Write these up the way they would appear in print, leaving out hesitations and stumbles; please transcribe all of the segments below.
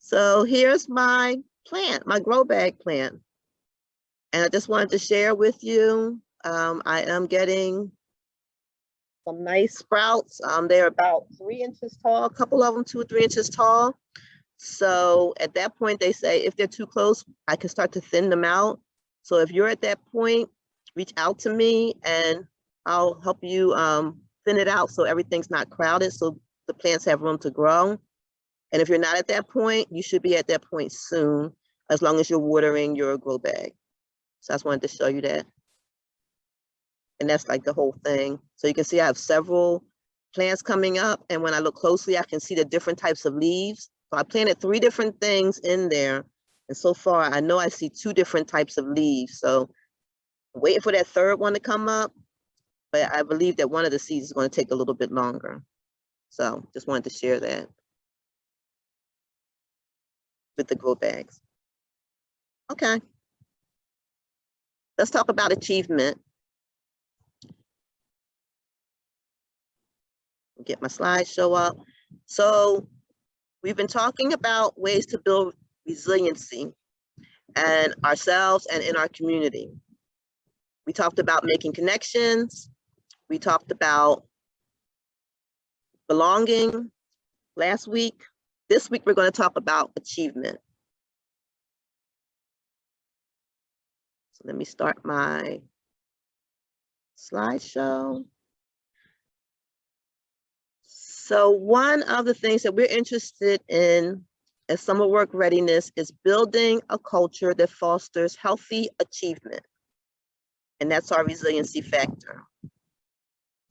So here's my plant, my grow bag plant. And I just wanted to share with you, I am getting some nice sprouts. They're about 3 inches tall, a couple of them 2 or 3 inches tall. So at that point, they say if they're too close, I can start to thin them out. So if you're at that point, reach out to me and I'll help you thin it out so everything's not crowded, so the plants have room to grow. And if you're not at that point, you should be at that point soon, as long as you're watering your grow bag. So I just wanted to show you that. And that's like the whole thing. So you can see I have several plants coming up. And when I look closely, I can see the different types of leaves. So I planted 3 different things in there. And so far, I know I see 2 different types of leaves. So I'm waiting for that 3rd one to come up. But I believe that one of the seeds is going to take a little bit longer. So just wanted to share that with the grow bags. Okay. Let's talk about achievement. Get my slideshow up. So we've been talking about ways to build resiliency and ourselves and in our community. We talked about making connections. We talked about belonging last week. This week, we're going to talk about achievement. So let me start my slideshow. So one of the things that we're interested in as summer work readiness is building a culture that fosters healthy achievement. And that's our resiliency factor.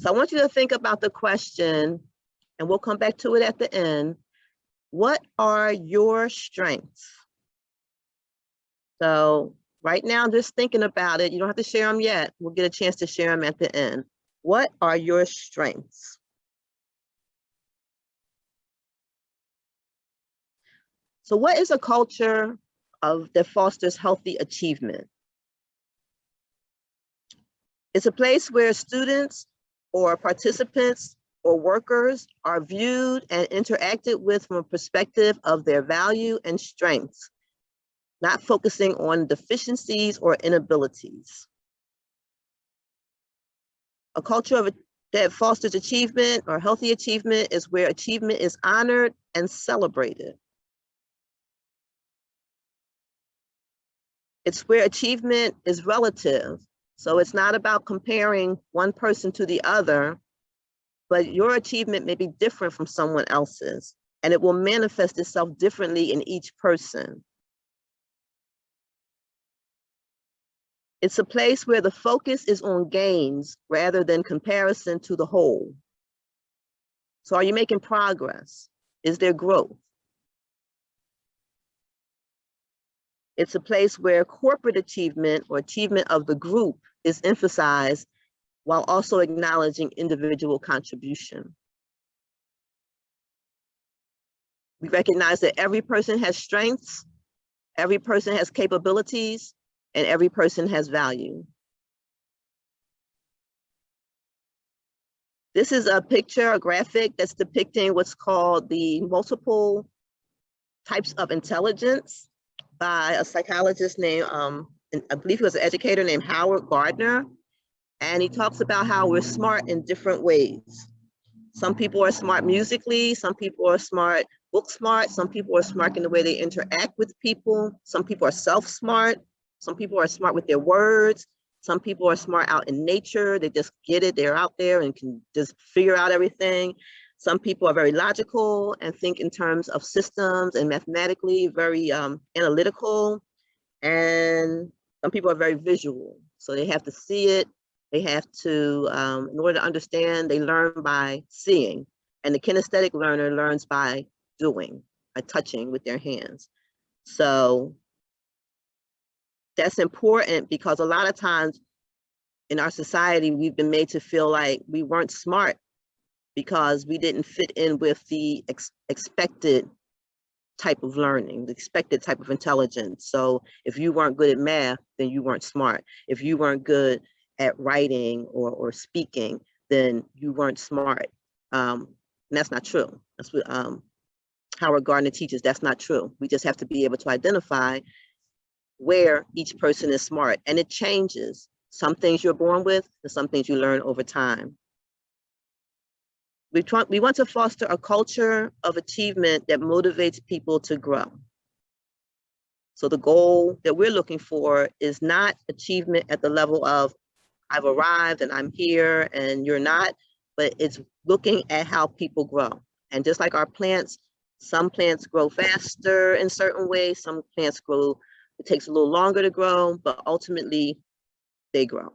So I want you to think about the question, and we'll come back to it at the end. What are your strengths? So right now, just thinking about it, you don't have to share them yet. We'll get a chance to share them at the end. What are your strengths? So what is a culture that fosters healthy achievement? It's a place where students or participants or workers are viewed and interacted with from a perspective of their value and strengths, not focusing on deficiencies or inabilities. A culture that fosters achievement or healthy achievement is where achievement is honored and celebrated. It's where achievement is relative. So it's not about comparing one person to the other, but your achievement may be different from someone else's, and it will manifest itself differently in each person. It's a place where the focus is on gains rather than comparison to the whole. So are you making progress? Is there growth? It's a place where corporate achievement or achievement of the group is emphasized while also acknowledging individual contribution. We recognize that every person has strengths, every person has capabilities, and every person has value. This is a picture, a graphic that's depicting what's called the multiple types of intelligence by a psychologist named, I believe he was an educator named Howard Gardner. And he talks about how we're smart in different ways. Some people are smart musically, some people are smart, book smart, some people are smart in the way they interact with people, some people are self-smart, some people are smart with their words, some people are smart out in nature, they just get it, they're out there and can just figure out everything. Some people are very logical and think in terms of systems and mathematically very analytical. And some people are very visual. So they have to see it. They have to, in order to understand, they learn by seeing. And the kinesthetic learner learns by doing, by touching with their hands. So that's important because a lot of times in our society, we've been made to feel like we weren't smart because we didn't fit in with the expected type of learning, the expected type of intelligence. So if you weren't good at math, then you weren't smart. If you weren't good at writing or speaking, then you weren't smart. And that's not true. That's what Howard Gardner teaches that's not true. We just have to be able to identify where each person is smart, and it changes. Some things you're born with and some things you learn over time. We want to foster a culture of achievement that motivates people to grow. So the goal that we're looking for is not achievement at the level of I've arrived and I'm here and you're not, but it's looking at how people grow. And just like our plants, some plants grow faster in certain ways, some plants grow, it takes a little longer to grow, but ultimately they grow.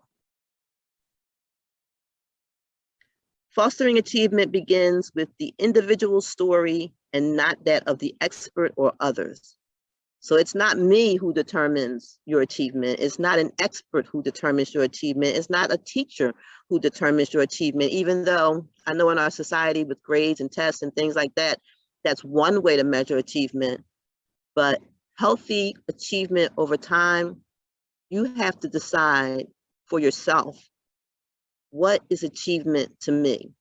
Fostering achievement begins with the individual story and not that of the expert or others. So it's not me who determines your achievement. It's not an expert who determines your achievement. It's not a teacher who determines your achievement, even though I know in our society with grades and tests and things like that, that's one way to measure achievement. But healthy achievement over time, you have to decide for yourself, what is achievement to me?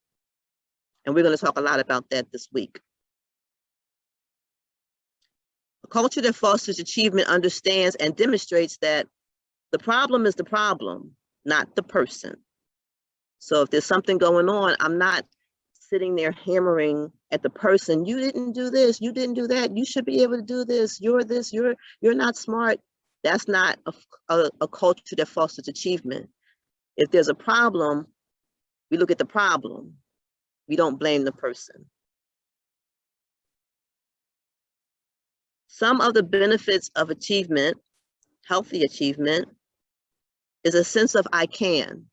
And we're going to talk a lot about that this week. A culture that fosters achievement understands and demonstrates that the problem is the problem, not the person. So if there's something going on, I'm not sitting there hammering at the person, you didn't do this, you didn't do that, you should be able to do this, you're not smart. That's not a culture that fosters achievement. If there's a problem, we look at the problem. We don't blame the person. Some of the benefits of achievement, healthy achievement, is a sense of I can.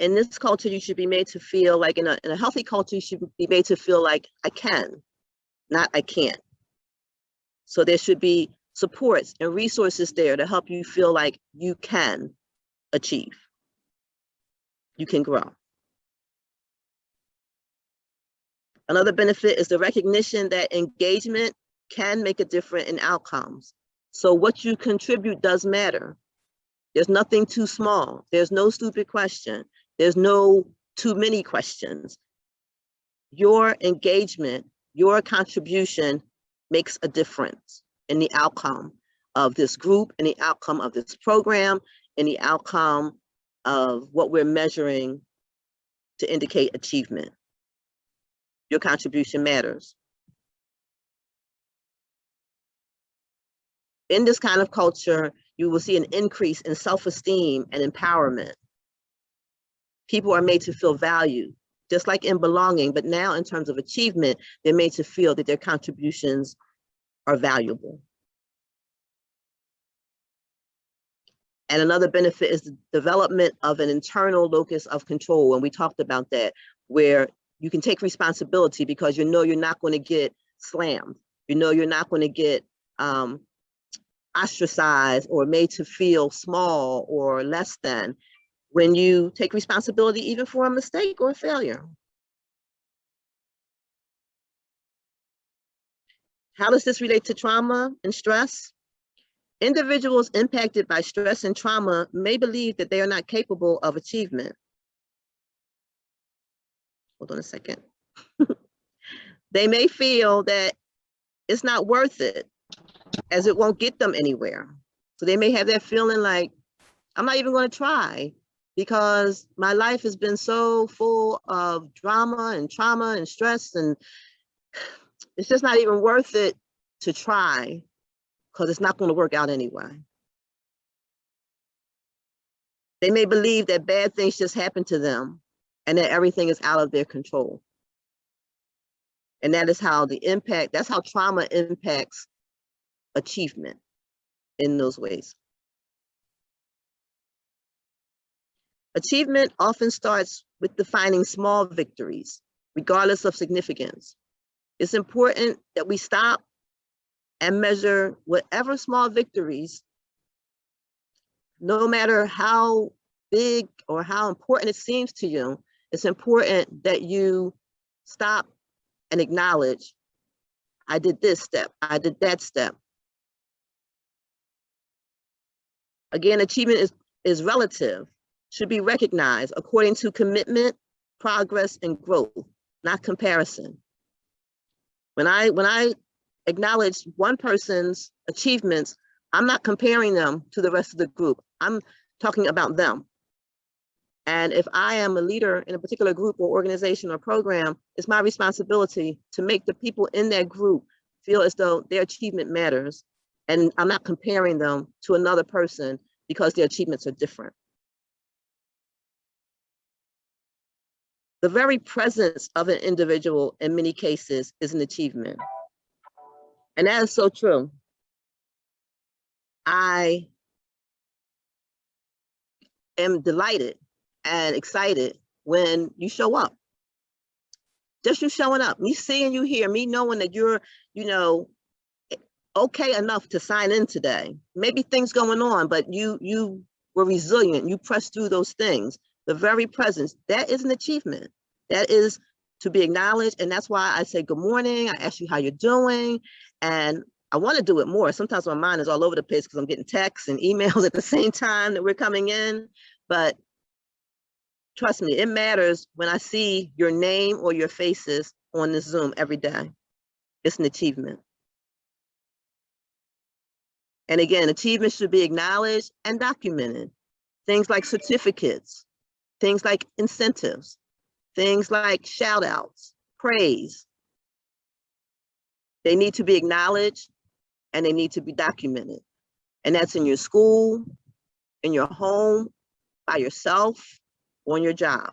In this culture, you should be made to feel like, in a healthy culture, you should be made to feel like I can, not I can't. So there should be supports and resources there to help you feel like you can achieve. You can grow. Another benefit is the recognition that engagement can make a difference in outcomes. So what you contribute does matter. There's nothing too small. There's no stupid question. There's no too many questions. Your engagement, your contribution makes a difference in the outcome of this group, in the outcome of this program, in the outcome of what we're measuring to indicate achievement. Your contribution matters. In this kind of culture, you will see an increase in self-esteem and empowerment. People are made to feel valued, just like in belonging, but now in terms of achievement, they're made to feel that their contributions are valuable. And another benefit is the development of an internal locus of control. And we talked about that, where you can take responsibility because you know you're not going to get slammed. You know you're not going to get ostracized or made to feel small or less than when you take responsibility even for a mistake or a failure. How does this relate to trauma and stress? Individuals impacted by stress and trauma may believe that they are not capable of achievement. Hold on a second. They may feel that it's not worth it, as it won't get them anywhere. So they may have that feeling like, I'm not even going to try because my life has been so full of drama and trauma and stress, and it's just not even worth it to try because it's not going to work out anyway. They may believe that bad things just happen to them and that everything is out of their control. And that is how that's how trauma impacts achievement in those ways. Achievement often starts with defining small victories, regardless of significance. It's important that we stop and measure whatever small victories, no matter how big or how important it seems to you. It's important that you stop and acknowledge, I did this step, I did that step. Again, achievement is relative, should be recognized according to commitment, progress, and growth, not comparison. When I acknowledge one person's achievements, I'm not comparing them to the rest of the group. I'm talking about them. And if I am a leader in a particular group or organization or program, it's my responsibility to make the people in that group feel as though their achievement matters. And I'm not comparing them to another person because their achievements are different. The very presence of an individual in many cases is an achievement. And that is so true. I am delighted and excited when you show up. Just you showing up, me seeing you here, me knowing that you're, okay enough to sign in today. Maybe things going on, but you were resilient. You pressed through those things. The very presence, that is an achievement. That is to be acknowledged. And that's why I say good morning. I ask you how you're doing. And I want to do it more. Sometimes my mind is all over the place because I'm getting texts and emails at the same time that we're coming in. But trust me, it matters when I see your name or your faces on this Zoom every day. It's an achievement. And again, achievements should be acknowledged and documented. Things like certificates, things like incentives, things like shout outs, praise. They need to be acknowledged and they need to be documented. And that's in your school, in your home, by yourself, on your job.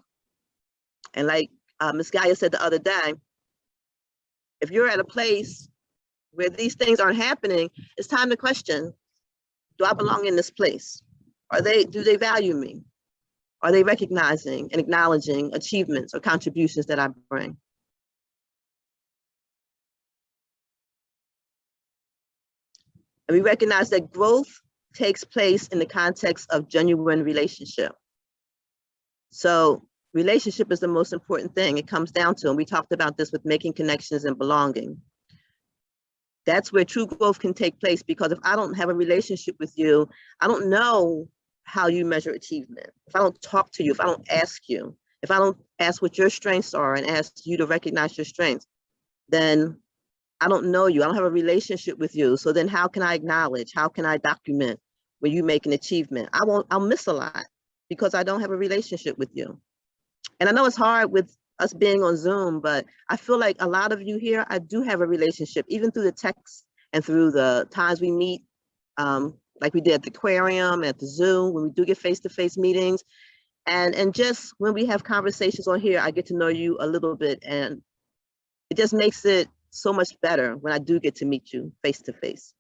And like Ms. Gaia said the other day, if you're at a place where these things aren't happening, it's time to question, do I belong in this place? Do they value me? Are they recognizing and acknowledging achievements or contributions that I bring? And we recognize that growth takes place in the context of genuine relationship. So relationship is the most important thing it comes down to, and we talked about this with making connections and belonging. That's where true growth can take place, because if I don't have a relationship with you, I don't know how you measure achievement. If I don't talk to you, if I don't ask you, if I don't ask what your strengths are and ask you to recognize your strengths, then I don't know you. I don't have a relationship with you. So then how can I acknowledge? How can I document when you make an achievement? I'll miss a lot because I don't have a relationship with you. And I know it's hard with us being on Zoom, but I feel like a lot of you here, I do have a relationship, even through the text and through the times we meet, like we did at the aquarium, at the zoo, when we do get face-to-face meetings. And just when we have conversations on here, I get to know you a little bit, and it just makes it so much better when I do get to meet you face-to-face.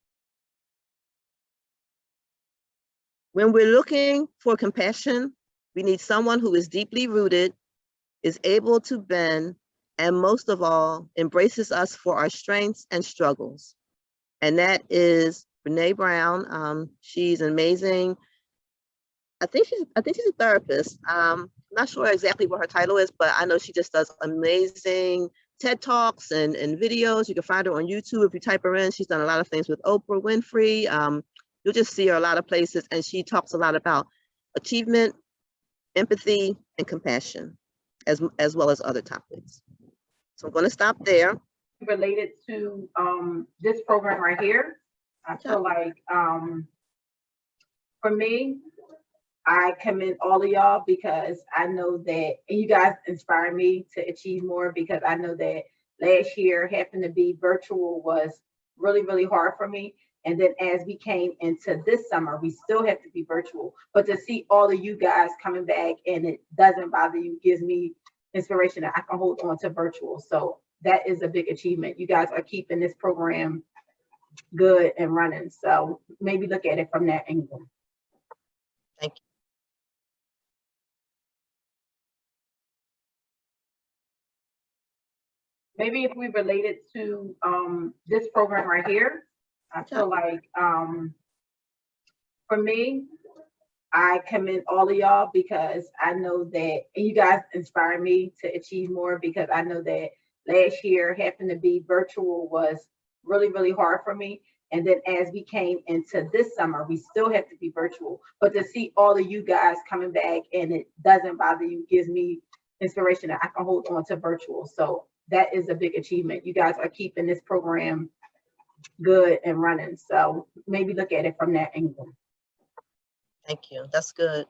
When we're looking for compassion, we need someone who is deeply rooted, is able to bend, and most of all, embraces us for our strengths and struggles. And that is Brene Brown. She's amazing. I think she's a therapist. I'm not sure exactly what her title is, but I know she just does amazing TED Talks and videos. You can find her on YouTube if you type her in. She's done a lot of things with Oprah Winfrey. You'll just see her a lot of places, and she talks a lot about achievement, empathy, and compassion, as well as other topics. So I'm going to stop there. Related to this program right here, I feel like for me, I commend all of y'all because I know that you guys inspire me to achieve more, because I know that last year happened to be virtual was really, really hard for me. And then as we came into this summer, we still have to be virtual, but to see all of you guys coming back and it doesn't bother you gives me inspiration that I can hold on to virtual. So that is a big achievement. You guys are keeping this program good and running. So maybe look at it from that angle. Thank you. Maybe if we relate it to this program right here, I feel like for me, I commend all of y'all because I know that you guys inspire me to achieve more, because I know that last year happened to be virtual was really, really hard for me. And then as we came into this summer, we still have to be virtual, but to see all of you guys coming back and it doesn't bother you gives me inspiration that I can hold on to virtual. So that is a big achievement. You guys are keeping this program good and running. So maybe look at it from that angle. Thank you. That's good.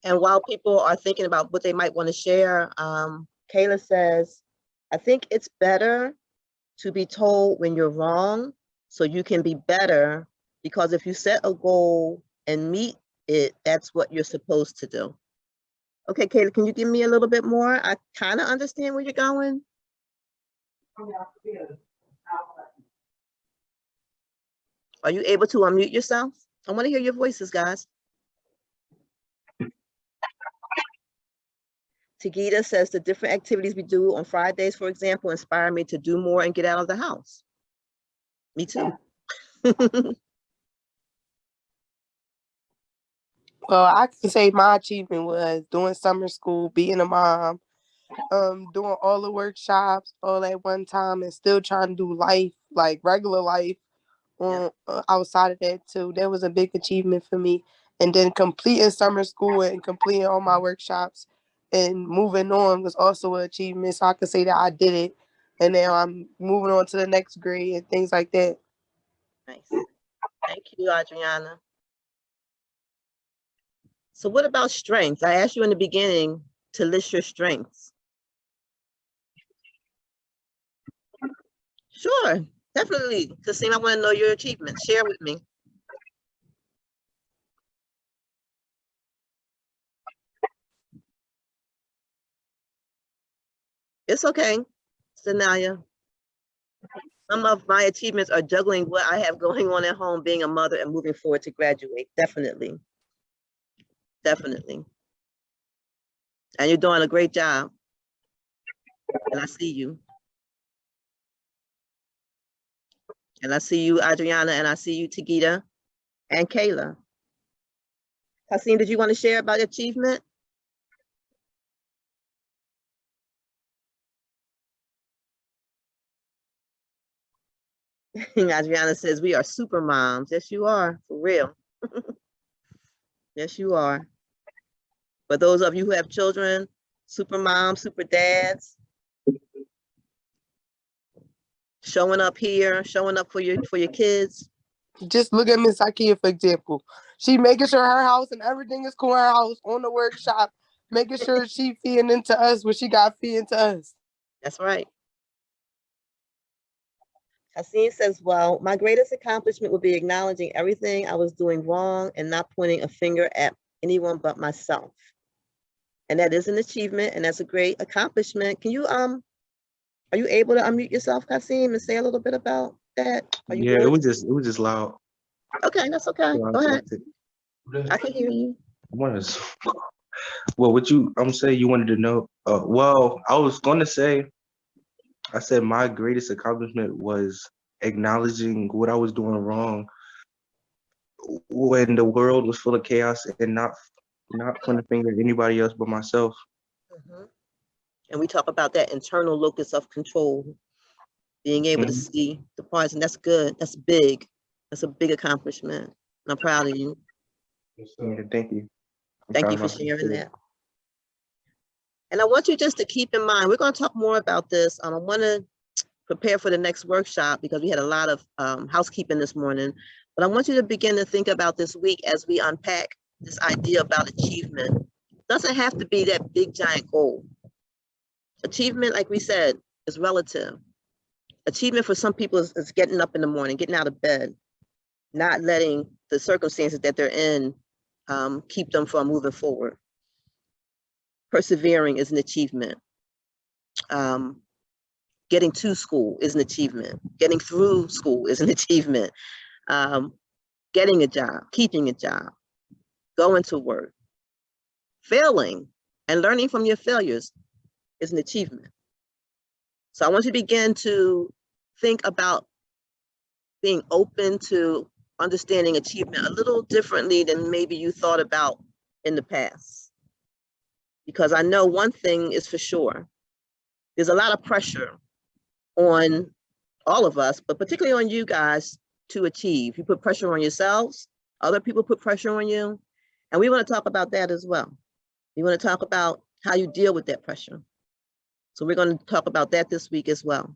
And while people are thinking about what they might want to share, Kayla says, I think it's better to be told when you're wrong so you can be better, because if you set a goal and meet it, that's what you're supposed to do. Okay, Kayla, can you give me a little bit more? I kind of understand where you're going. Are you able to unmute yourself? I want to hear your voices, guys. Tigita says the different activities we do on Fridays, for example, inspire me to do more and get out of the house. Me too. Well, I can say my achievement was doing summer school, being a mom, doing all the workshops all at one time, and still trying to do life, like regular life, on outside of that too. That was a big achievement for me. And then completing summer school and completing all my workshops and moving on was also an achievement. So I could say that I did it. And now I'm moving on to the next grade and things like that. Nice. Thank you, Adriana. So what about strengths? I asked you in the beginning to list your strengths. Sure, definitely. Kasim, I want to know your achievements. Share with me. It's okay, Sanaya. Some of my achievements are juggling what I have going on at home, being a mother and moving forward to graduate. Definitely. Definitely. And you're doing a great job. And I see you. And I see you, Adriana, and I see you, Tigita and Kayla. Kasim, did you want to share about achievement? Adriana says, we are super moms. Yes, you are, for real. Yes, you are. For those of you who have children, super moms, super dads, showing up here, showing up for your kids. Just look at Miss Ikea, for example. She making sure her house and everything is cool in her house on the workshop, making sure she feeding into us what she got feeding to us. That's right. Haseen says, well, my greatest accomplishment would be acknowledging everything I was doing wrong and not pointing a finger at anyone but myself. And that is an achievement, and that's a great accomplishment. Can you, are you able to unmute yourself, Kasim, and say a little bit about that? Are you Yeah, good? it was just loud. Okay, that's okay. Go ahead. I can hear you. Well, what I'm saying you wanted to know? Well, I was gonna say, I said my greatest accomplishment was acknowledging what I was doing wrong when the world was full of chaos and not pointing a finger at anybody else but myself. Mm-hmm. And we talk about that internal locus of control, being able to see the parts, and that's good. That's big. That's a big accomplishment. And I'm proud of you. Yeah, thank you. Thank you for sharing that. And I want you just to keep in mind, we're going to talk more about this. I want to prepare for the next workshop because we had a lot of housekeeping this morning. But I want you to begin to think about this week as we unpack this idea about achievement. It doesn't have to be that big, giant goal. Achievement, like we said, is relative. Achievement for some people is getting up in the morning, getting out of bed, not letting the circumstances that they're in keep them from moving forward. Persevering is an achievement. Getting to school is an achievement. Getting through school is an achievement. Getting a job, keeping a job, going to work, failing and learning from your failures is an achievement. So I want you to begin to think about being open to understanding achievement a little differently than maybe you thought about in the past. Because I know one thing is for sure, there's a lot of pressure on all of us, but particularly on you guys to achieve. You put pressure on yourselves, other people put pressure on you, and we want to talk about that as well. We want to talk about how you deal with that pressure. So we're going to talk about that this week as well.